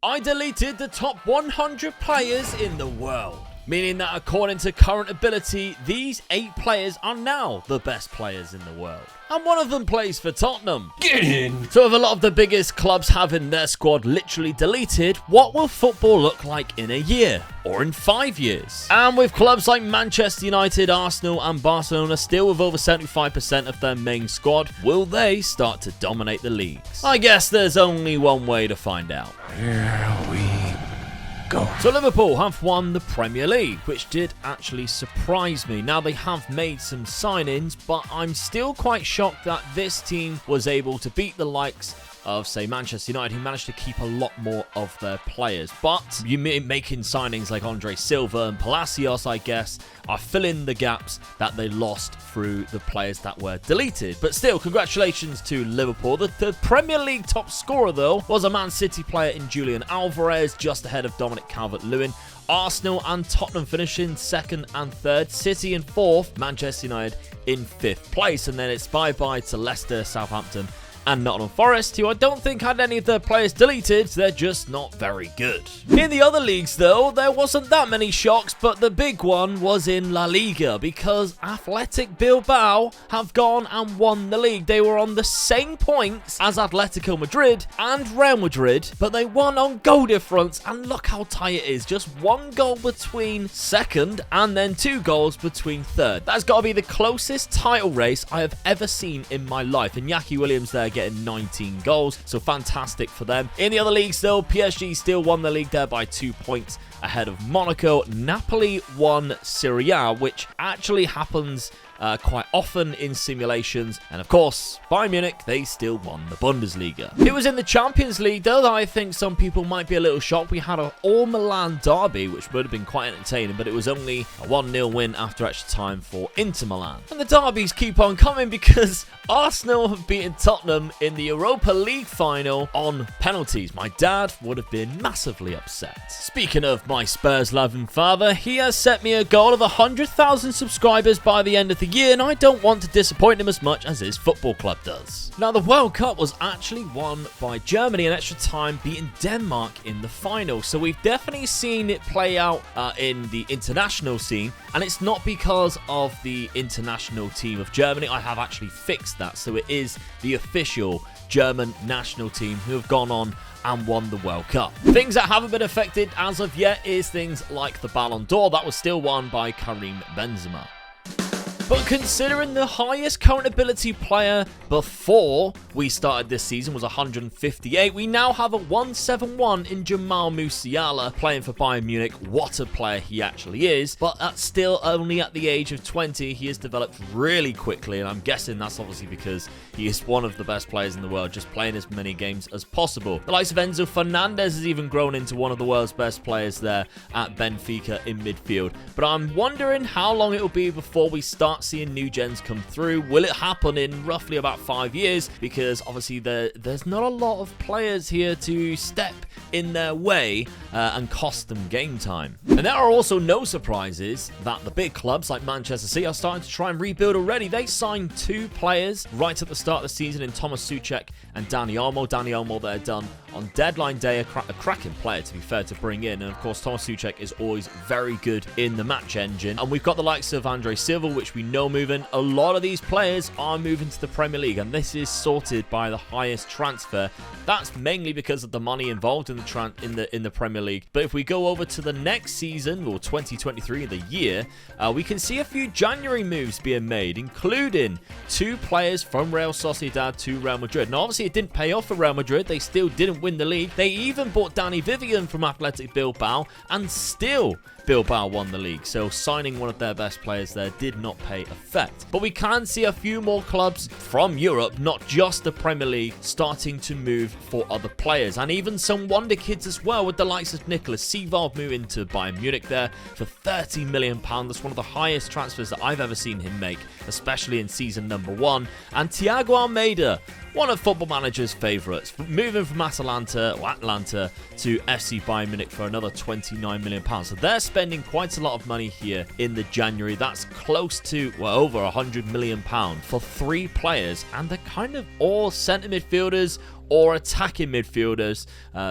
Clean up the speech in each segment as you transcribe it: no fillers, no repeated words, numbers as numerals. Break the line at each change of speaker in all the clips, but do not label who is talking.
I deleted the top 100 players in the world, meaning that according to current ability, these 8 players are now the best players in the world. And one of them plays for Tottenham.
Get in!
So with a lot of the biggest clubs having their squad literally deleted, what will football look like in a year? Or in 5 years? And with clubs like Manchester United, Arsenal and Barcelona still with over 75% of their main squad, will they start to dominate the leagues? I guess there's only one way to find out.
Here we go.
So Liverpool have won the Premier League, which did actually surprise me. Now they have made some signings, but I'm still quite shocked that this team was able to beat the likes of, say, Manchester United, who managed to keep a lot more of their players. But you making signings like Andre Silva and Palacios, I guess, are filling the gaps that they lost through the players that were deleted. But still, congratulations to Liverpool. The Premier League top scorer, though, was a Man City player in Julian Alvarez, just ahead of Dominic Calvert-Lewin. Arsenal and Tottenham finishing 2nd and 3rd, City in 4th, Manchester United in 5th place. And then it's bye-bye to Leicester, Southampton, and Nottingham Forest, who I don't think had any of their players deleted. They're just not very good. In the other leagues, though, there wasn't that many shocks, but the big one was in La Liga, because Athletic Bilbao have gone and won the league. They were on the same points as Atletico Madrid and Real Madrid, but they won on goal difference, and look how tight it is. Just 1 goal between 2nd, and then 2 goals between 3rd. That's got to be the closest title race I have ever seen in my life. And Iñaki Williams there getting 19 goals, so fantastic for them. In the other leagues, though, PSG still won the league there by 2 points ahead of Monaco. Napoli won Serie A, which actually happens quite often in simulations. And of course, Bayern Munich, they still won the Bundesliga. It was in the Champions League, though, that I think some people might be a little shocked. We had an all-Milan derby, which would have been quite entertaining, but it was only a 1-0 win after extra time for Inter Milan. And the derbies keep on coming because Arsenal have beaten Tottenham in the Europa League final on penalties. My dad would have been massively upset. Speaking of my Spurs-loving father, he has set me a goal of 100,000 subscribers by the end of the year, and I don't want to disappoint him as much as his football club does. Now, the World Cup was actually won by Germany in extra time, beating Denmark in the final. So we've definitely seen it play out in the international scene, and it's not because of the international team of Germany. I have actually fixed that, so it is the official German national team who have gone on and won the World Cup. Things that haven't been affected as of yet is things like the Ballon d'Or that was still won by Karim Benzema. But considering the highest current ability player before we started this season was 158, we now have a 171 in Jamal Musiala playing for Bayern Munich. What a player he actually is. But that's still only at the age of 20. He has developed really quickly, and I'm guessing that's obviously because he is one of the best players in the world, just playing as many games as possible. The likes of Enzo Fernandez has even grown into one of the world's best players there at Benfica in midfield. But I'm wondering how long it will be before we start seeing new gens come through. Will it happen in roughly about 5 years? Because obviously there's not a lot of players here to step in their way and cost them game time. And there are also no surprises that the big clubs like Manchester City are starting to try and rebuild already. They signed 2 players right at the start of the season in Thomas Souček and Dani Olmo. Dani Olmo, they're done on deadline day, a cracking player, to be fair, to bring in. And of course, Thomas Souček is always very good in the match engine. And we've got the likes of Andre Silva, which we know moving. A lot of these players are moving to the Premier League, and this is sorted by the highest transfer. That's mainly because of the money involved in the Premier League. But if we go over to the next season, or 2023, the year, we can see a few January moves being made, including 2 players from Real Sociedad to Real Madrid. Now, obviously, it didn't pay off for Real Madrid. They still didn't win the league. They even bought Dani Vivian from Athletic Bilbao, and still Bilbao won the league. So signing one of their best players there did not pay effect. But we can see a few more clubs from Europe, not just the Premier League, starting to move for other players. And even some wonder kids as well, with the likes of Nicolas Seevold moving to Bayern Munich there for £30 million. That's one of the highest transfers that I've ever seen him make, especially in season number 1. And Thiago Almeida, one of Football Manager's favourites, moving from Atlanta to FC Bayern Munich for another £29 million. So they're spending quite a lot of money here in the January. That's close to, well, over £100 million for 3 players, and they're kind of all centre midfielders or attacking midfielders.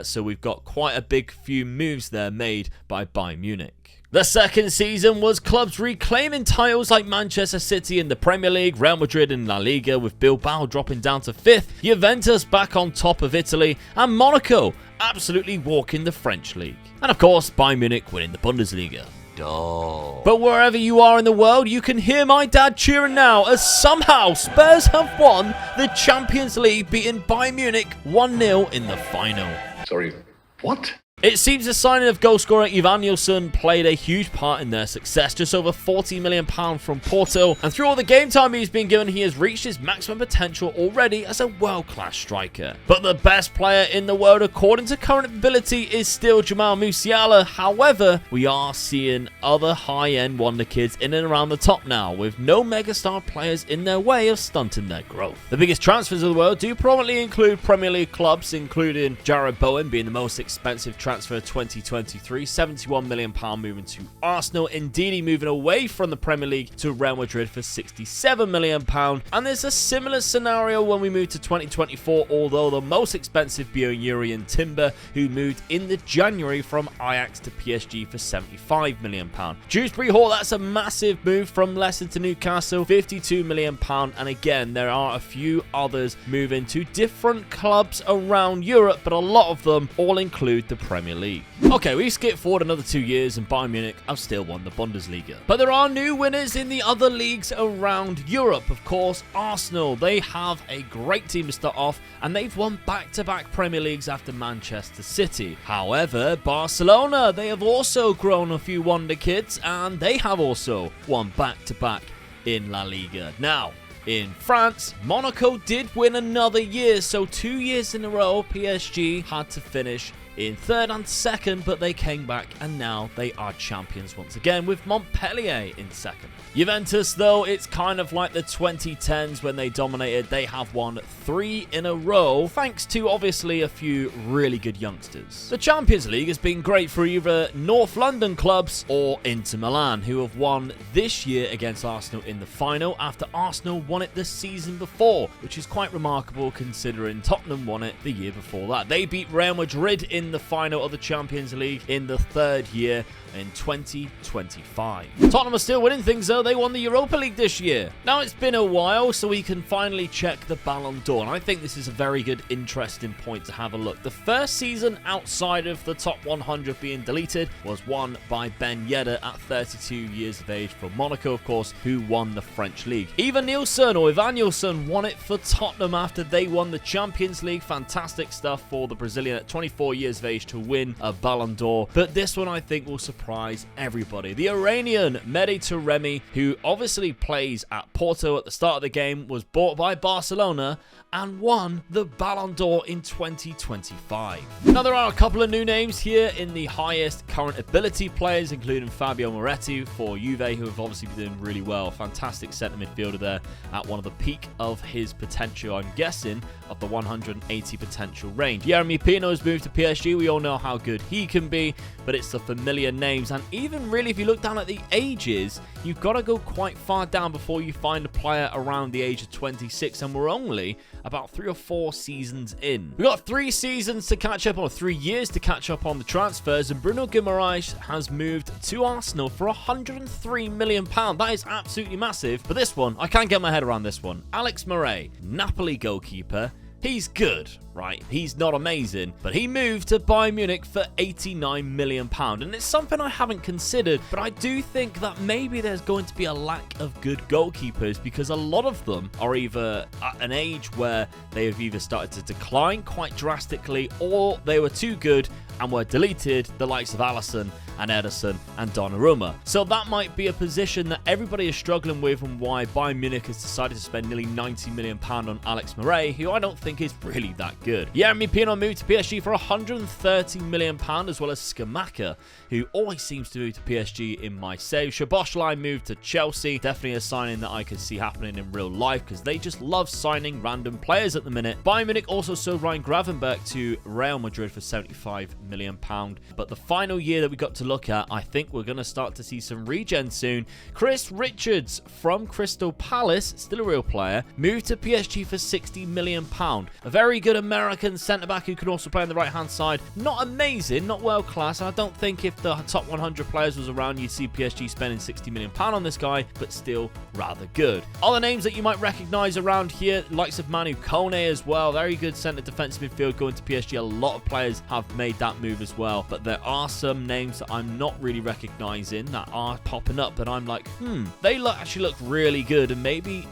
So we've got quite a big few moves there made by Bayern Munich. The second season was clubs reclaiming titles like Manchester City in the Premier League, Real Madrid in La Liga, with Bilbao dropping down to 5th, Juventus back on top of Italy, and Monaco absolutely walking the French league. And of course, Bayern Munich winning the Bundesliga. Duh. But wherever you are in the world, you can hear my dad cheering now as somehow Spurs have won the Champions League, beating Bayern Munich 1-0 in the final.
Sorry, what?
It seems the signing of goal scorer Ivan Nilsson played a huge part in their success, just over £40 million from Porto, and through all the game time he's been given, he has reached his maximum potential already as a world-class striker. But the best player in the world according to current ability is still Jamal Musiala. However, we are seeing other high-end wonder kids in and around the top now, with no megastar players in their way of stunting their growth. The biggest transfers of the world do prominently include Premier League clubs, including Jarrod Bowen being the most expensive transfer 2023, £71 million moving to Arsenal. Ndidi moving away from the Premier League to Real Madrid for £67 million. And there's a similar scenario when we move to 2024, although the most expensive being Jurrien Timber, who moved in the January from Ajax to PSG for £75 million. Dewsbury Hall, that's a massive move from Leicester to Newcastle, £52 million. And again, there are a few others moving to different clubs around Europe, but a lot of them all include the Premier League. Okay, we skipped forward another 2 years and Bayern Munich have still won the Bundesliga. But there are new winners in the other leagues around Europe. Of course, Arsenal, they have a great team to start off, and they've won back-to-back Premier Leagues after Manchester City. However, Barcelona, they have also grown a few wonder kids, and they have also won back-to-back in La Liga. Now, in France, Monaco did win another year, so 2 years in a row, PSG had to finish in third and second, but they came back and now they are champions once again with Montpellier in second. Juventus, though, it's kind of like the 2010s when they dominated. They have won 3 in a row, thanks to obviously a few really good youngsters. The Champions League has been great for either North London clubs or Inter Milan, who have won this year against Arsenal in the final after Arsenal won it the season before, which is quite remarkable considering Tottenham won it the year before that. They beat Real Madrid in the final of the Champions League in the third year in 2025. Tottenham are still winning things though. They won the Europa League this year. Now it's been a while, so we can finally check the Ballon d'Or, and I think this is a very good, interesting point to have a look. The first season outside of the top 100 being deleted was won by Ben Yedder at 32 years of age for Monaco, of course, who won the French league. Ivan Nilsson won it for Tottenham after they won the Champions League. Fantastic stuff for the Brazilian at 24 years of age to win a Ballon d'Or, but this one I think will surprise everybody. The Iranian Mehdi Taremi, who obviously plays at Porto at the start of the game, was bought by Barcelona and won the Ballon d'Or in 2025. Now there are a couple of new names here in the highest current ability players, including Fabio Moretti for Juve, who have obviously been doing really well. Fantastic centre midfielder there at one of the peak of his potential, I'm guessing, of the 180 potential range. Yeremy Pino has moved to PSG. We all know how good he can be, but it's the familiar names. And even really, if you look down at the ages, you've got to go quite far down before you find a player around the age of 26, and we're only about 3 or 4 seasons in. We've got 3 seasons to catch up on, or 3 years to catch up on the transfers, and Bruno Guimaraes has moved to Arsenal for £103 million. That is absolutely massive. But this one, I can't get my head around this one. Alex Murray, Napoli goalkeeper. He's good, right? He's not amazing, but he moved to Bayern Munich for £89 million. And it's something I haven't considered, but I do think that maybe there's going to be a lack of good goalkeepers because a lot of them are either at an age where they have either started to decline quite drastically or they were too good and were deleted, the likes of Alisson and Ederson and Donnarumma. So that might be a position that everybody is struggling with, and why Bayern Munich has decided to spend nearly £90 million on Alex Murray, who I don't think is really that good. Yeremy Pino moved to PSG for £130 million, as well as Skamaka, who always seems to move to PSG in my save. Szoboszlai moved to Chelsea. Definitely a signing that I could see happening in real life because they just love signing random players at the minute. Bayern Munich also sold Ryan Gravenberch to Real Madrid for £75 million. But the final year that we got to look at, I think we're going to start to see some regen soon. Chris Richards from Crystal Palace, still a real player, moved to PSG for £60 million. A very good amount American centre-back who can also play on the right-hand side. Not amazing, not world-class. I don't think if the top 100 players was around, you'd see PSG spending £60 million on this guy, but still rather good. Other names that you might recognise around here, likes of Manu Kone as well. Very good centre defensive midfield going to PSG. A lot of players have made that move as well, but there are some names that I'm not really recognising that are popping up that I'm like, they actually look really good, and maybe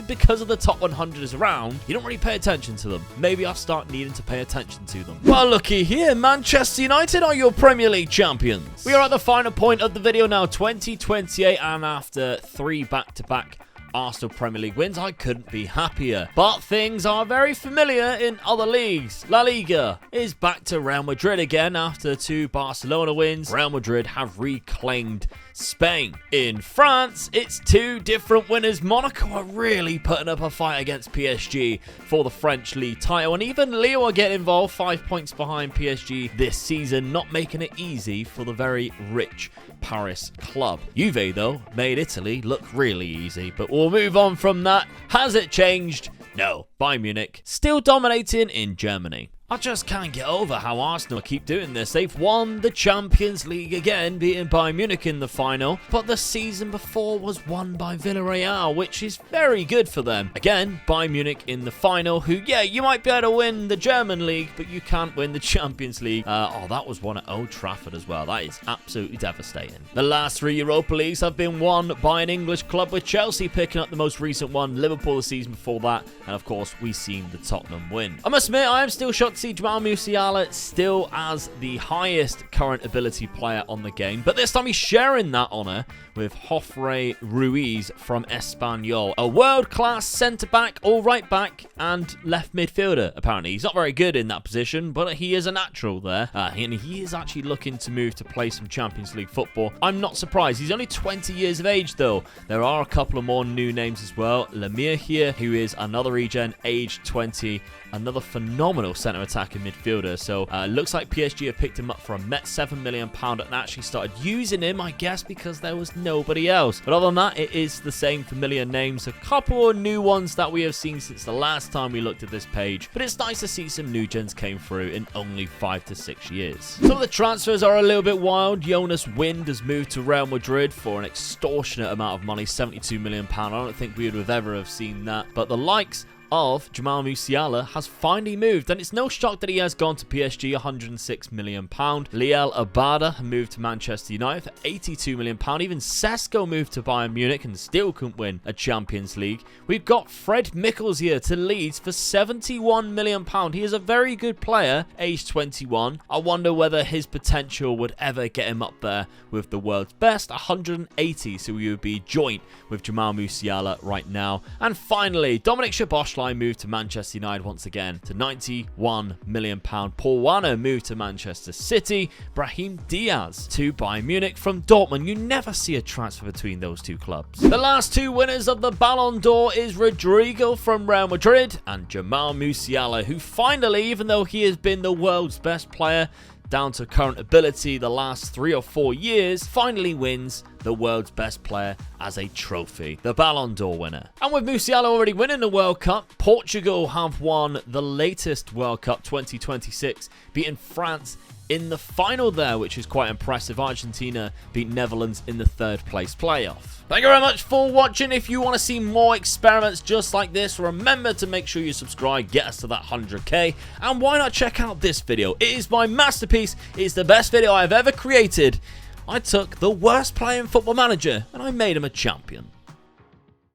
because of the top 100 is around, you don't really pay attention to them. Maybe I'll start needing to pay attention to them. Well, looky here, Manchester United are your Premier League champions. We are at the final point of the video now, 2028, and after 3 back-to-back Arsenal Premier League wins, I couldn't be happier. But things are very familiar in other leagues. La Liga is back to Real Madrid again after 2 Barcelona wins. Real Madrid have reclaimed Spain. In France, it's 2 different winners. Monaco are really putting up a fight against PSG for the French league title, and even Lille are getting involved, 5 points behind PSG this season, not making it easy for the very rich Paris club. Juve, though, made Italy look really easy, but we'll move on from that. Has it changed? No. Bayern Munich still dominating in Germany. I just can't get over how Arsenal keep doing this. They've won the Champions League again, beating Bayern Munich in the final, but the season before was won by Villarreal, which is very good for them. Again, Bayern Munich in the final, who, yeah, you might be able to win the German league, but you can't win the Champions League. That was won at Old Trafford as well. That is absolutely devastating. The last 3 Europa Leagues have been won by an English club, with Chelsea picking up the most recent one, Liverpool the season before that, and of course, we've seen the Tottenham win. I must admit, I am still shocked to see Jamal Musiala still as the highest current ability player on the game, but this time he's sharing that honour with Jofre Ruiz from Espanyol, a world-class centre-back, or right-back, and left midfielder, apparently. He's not very good in that position, but he is a natural there, and he is actually looking to move to play some Champions League football. I'm not surprised. He's only 20 years of age, though. There are a couple of more new names as well. Lemire here, who is another regen, age 20, another phenomenal centre-attacking midfielder. So, looks like PSG have picked him up for a net £7 million and actually started using him, I guess, because there was nobody else. But other than that, it is the same familiar names. A couple of new ones that we have seen since the last time we looked at this page. But it's nice to see some new gens came through in only 5 to 6 years. Some of the transfers are a little bit wild. Jonas Wind has moved to Real Madrid for an extortionate amount of money, £72 million. I don't think we would have ever have seen that. But the likes of Jamal Musiala has finally moved, and it's no shock that he has gone to PSG, £106 million. Liel Abada moved to Manchester United for £82 million. Even Sesko moved to Bayern Munich and still couldn't win a Champions League. We've got Fred Mikkels here to Leeds for £71 million. He is a very good player, age 21. I wonder whether his potential would ever get him up there with the world's best, 180, so we would be joint with Jamal Musiala right now. And finally, Dominic Szoboszlai moved to Manchester United once again to £91 million. Paul Warner moved to Manchester City. Brahim Diaz to Bayern Munich from Dortmund. You never see a transfer between those two clubs. The last 2 winners of the Ballon d'Or is Rodrigo from Real Madrid and Jamal Musiala, who finally, even though he has been the world's best player down to current ability the last 3 or 4 years, finally wins the world's best player as a trophy, the Ballon d'Or winner. And with Musiala already winning the World Cup, Portugal have won the latest World Cup 2026, beating France in the final there, which is quite impressive. Argentina beat Netherlands in the 3rd place playoff. Thank you very much for watching. If you want to see more experiments just like this, remember to make sure you subscribe, get us to that 100k, and why not check out this video? It is my masterpiece. It's the best video I've ever created. I took the worst player in Football Manager and I made him a champion.